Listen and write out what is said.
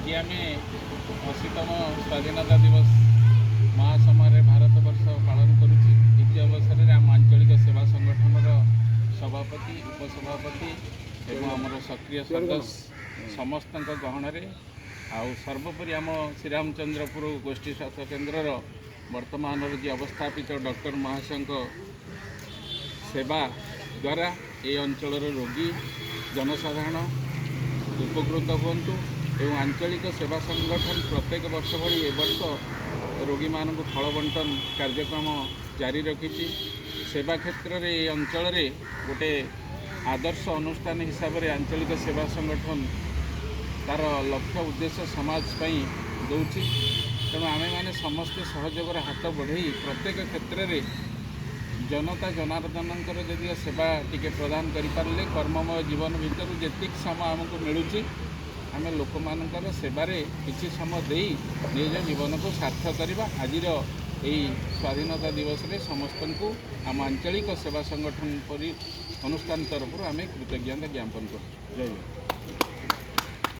आज आम 80तम स्वाधीनता दिवस महासमय भारत वर्ष पालन करुच्ची। द्वितीय अवसर में आम आंचलिक सेवा संगठन सभापति उपसभापति एवं आमर सक्रिय सदस्य समस्त गहन आउ सर्वोपरि आम श्रीरामचंद्रपुर गोष्ठी स्वास्थ्य केन्द्र वर्तमान जी अवस्थापित डॉक्टर महाशय सेवा द्वारा ये अंचल रोगी जनसाधारण उपकृत हूँ एवं आंचलिक सेवा संगठन प्रत्येक वर्ष भली ए वर्ष रोगी मान फल बंटन कार्यक्रम जारी रखी। सेवा क्षेत्र में ये अंचल गोटे आदर्श अनुष्ठान हिसाब से आंचलिक सेवा संगठन तार लक्ष्य उद्देश्य समाज दूची। तेणु आमे माने समस्ते सहयोग हाथ बढ़े प्रत्येक क्षेत्र में जनता जनार्दन जदि सेवा टी प्रदान करें कर्ममय जीवन भितर जी समय आमको मिलूँ आम लोक मान सेवार किसी समय दे निज जीवन को सार्थक करवा। आज स्वाधीनता दिवस में समस्त को आम आंचलिक सेवा संगठन पर अनुष्ठान तरफ आम कृतज्ञता ज्ञापन कर। जय हिंद।